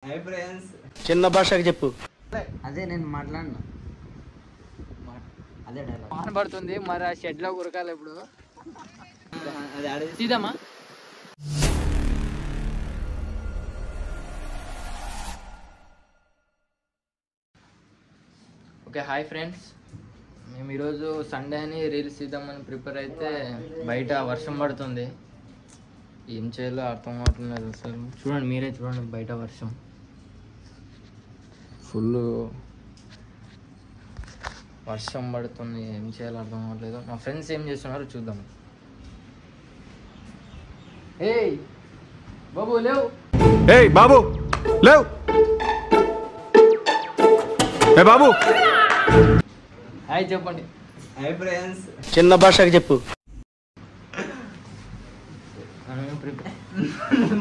Hi friends చిన్న భాషకి చెప్పు. అదే నేను మాట్లాడినా. అదే డైలాగ్ వాన పడుతుంది మరి ఆ షెడ్ లో ఉరకాలి ఇప్పుడు. అది ఆడే సీదమ్మా. ఓకే హాయ్ ఫ్రెండ్స్, మేము ఈరోజు సండే అని రీల్స్ తీద్దామని ప్రిపేర్ అయితే బయట వర్షం పడుతుంది. ఏం చేయాలో అర్థం కావట్లేదు అసలు. చూడండి, మీరే చూడండి, బయట వర్షం ఫుల్ వర్షం పడుతుంది. ఏం చేయాలో అర్థం కావట్లేదు. మా ఫ్రెండ్స్ ఏం చేస్తున్నారో చూద్దాం. ఏయ్ బాబు లేవు. ఏయ్ బాబు లేవ్. ఏ బాబు హాయ్ చెప్పండి. హై ఫ్రెండ్స్ చిన్న భాషకి చెప్పు.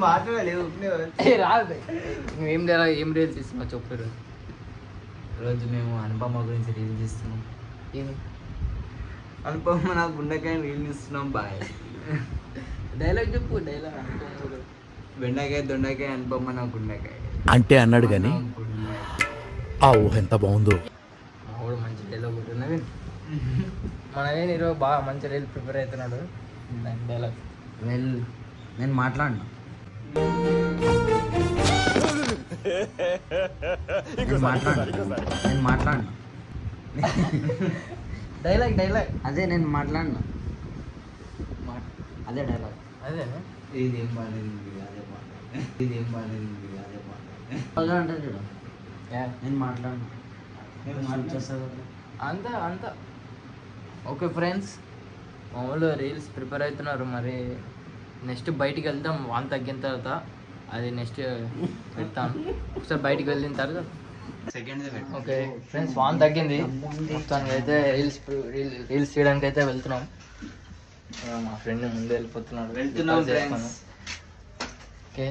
మాట్లాడలేవు రాదు. ఏం రీల్స్ తీస్తున్నా చెప్పారు. ఈరోజు మేము అనుపమ గురించి రీల్ తీస్తున్నాం. ఏమి అనుపమ నా గుండెకాయ రీల్ ఇస్తున్నాం. బాయ్ డైలాగ్ చెప్పు. డైలాగ్ బెండకాయ దొండకాయ అనుపమ నా గుండెకాయ అంటే అన్నాడు గాని ఆ ఊహ ఎంత బాగుందో. మా వాడు మంచి డైలాగ్ ఉంటున్నది. మన ఈరోజు బాగా మంచి రీల్ ప్రిపేర్ అవుతున్నాడు. డైలాగ్ నేను మాట్లాడినా. నేను మాట్లాడినా. డైలాగ్ డైలాగ్ అదే నేను మాట్లాడినా. అదే డైలాగ్ అదే ఇదేం బాగాలేదు అదే బాగా ఇదేం బాగాలేదు అదే బాగా అంటే చూడు, నేను మాట్లాడినా. అంత ఓకే ఫ్రెండ్స్, మామూలు రీల్స్ ప్రిపేర్ అవుతున్నారు. మరి నెక్స్ట్ బయటికి వెళ్తాం. వాన్ తగ్గిన తర్వాత అది నెక్స్ట్ పెడతాను. ఒకసారి బయటికి వెళ్ళిన తర్వాత సెకండ్ ఓకే ఫ్రెండ్స్, వాన్ తగ్గింది. మొత్తానికి అయితే రీల్స్ చేయడానికి అయితే వెళ్తున్నాం. మా ఫ్రెండ్ ముందు వెళ్ళిపోతున్నాడు. వెళ్తున్నాం ఫ్రెండ్స్. Okay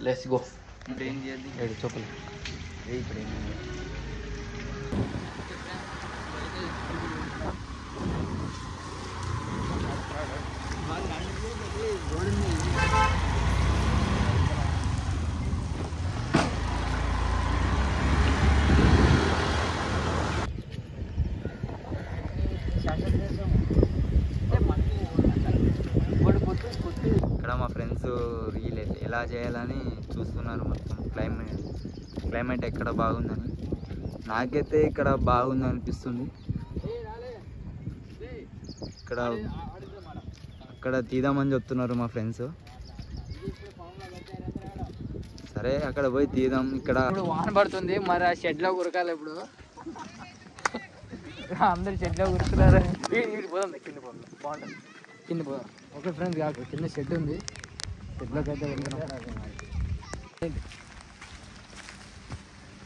let's go. ఇప్పుడు ఏం చేయాలి? చెప్పలేదు. ఇప్పుడు ఏం చేయాలి? ఇక్కడ మా ఫ్రెండ్స్ రీల్ ఎలా చేయాలని చూస్తున్నారు. మొత్తం క్లైమేట్ ఎక్కడ బాగుందని. నాకైతే ఇక్కడ బాగుంది అనిపిస్తుంది. అక్కడ తీద్దామని చెప్తున్నారు మా ఫ్రెండ్స్. సరే అక్కడ పోయి తీద్దాం. ఇక్కడ ఇప్పుడు వాన పడుతుంది మరి ఆ షెడ్ లో ఉరకాలి ఇప్పుడు. అందరు షెడ్ లో ఉరుకుతున్నారు. పోదాం, కింద పోదాం, బాగుంటుంది. కింద పోదాం. ఓకే ఫ్రెండ్స్, కాదు కింద షెడ్ ఉంది. షెడ్లోకి అయితే వెళ్తున్నాం.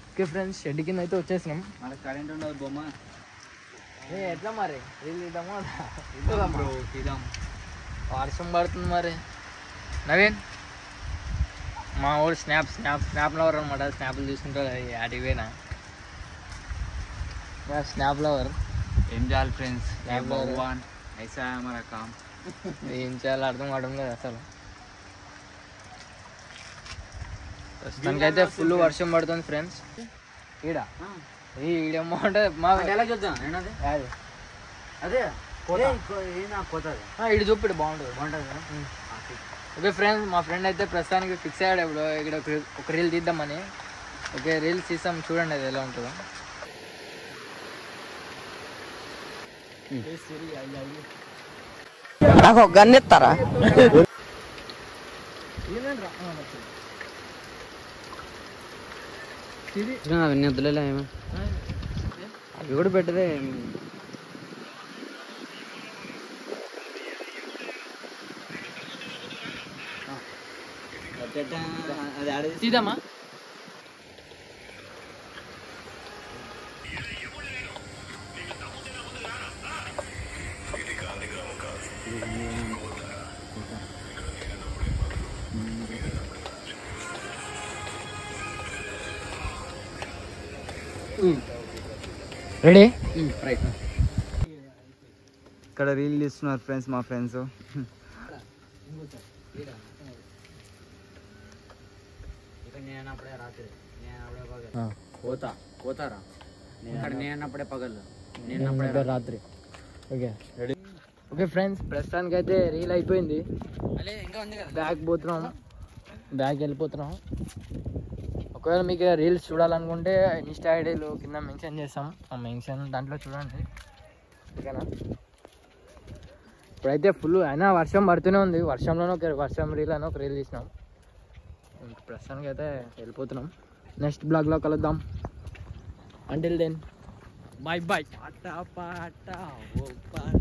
ఓకే ఫ్రెండ్స్, షెడ్ కింద అయితే వచ్చేసినాం. మన కరెంట్ ఉండదు బొమ్మ. ఎట్లా మరి రీల్ తీద్దామా? బ్రో తీద్దాం. వర్షం పడుతుంది మరి. నవీన్ మా ఊరు స్నాప్ లవర్ అనమాట. స్నాప్లు తీసుకుంటారు. అడిగిపోయినా స్నాప్ లవర్. ఏం చేయాలి ఫ్రెండ్స్? Snap లో భగవాన్ ఐసా హమారా కామ్. ఏం చేయాలో అర్థం కావడం లేదు అసలు. ప్రస్తుతానికైతే ఫుల్ వర్షం పడుతుంది ఫ్రెండ్స్. ఈడేమో అంటే మా చూద్దాం. కాదు. అదే ఇటు చూపిడు బాగుంటుంది. ఓకే ఫ్రెండ్స్, మా ఫ్రెండ్ అయితే ప్రస్తుతానికి ఫిక్స్ అయ్యాడు. ఇప్పుడు ఇక్కడ ఒక రీల్ తీద్దామని. ఓకే రీల్స్ తీసాం, చూడండి అది ఎలా ఉంటుందో. నాకు ఒక గన్ ఇస్తారా? అవన్నీ వద్దులే. అవి కూడా పెట్టదే. అది ఆడే తీద్దామా? రెడీ? ఇక్కడ రీల్ తీస్తున్నారు ఫ్రెండ్స్ మా ఫ్రెండ్స్. నేను అప్పుడే రాత్రి, నేను అప్పుడే పగలు. పోతారా ఇక్కడ నేను అన్నప్పుడే పగలు, నేను అప్పుడే రాత్రి. Okay ready. ఓకే ఫ్రెండ్స్, ప్రస్తుతానికి అయితే రీల్ అయిపోయింది. ఇంకా ఉంది కదా. బ్యాగ్ వెళ్ళిపోతున్నాం. ఒకవేళ మీకు రీల్స్ చూడాలనుకుంటే ఇన్స్టా ఐడీలు కింద మెన్షన్ చేస్తాం, ఆ మెన్షన్ దాంట్లో చూడండి. ఓకేనా? ఇప్పుడైతే ఫుల్ అయినా వర్షం పడుతూనే ఉంది. వర్షం రీల్ అని ఒక రీల్ తీసినాం. ప్రస్తుతానికి అయితే వెళ్ళిపోతున్నాం. నెక్స్ట్ బ్లాగ్లో కలుద్దాం. Until then bye bye. పాట పాట ఓ పాట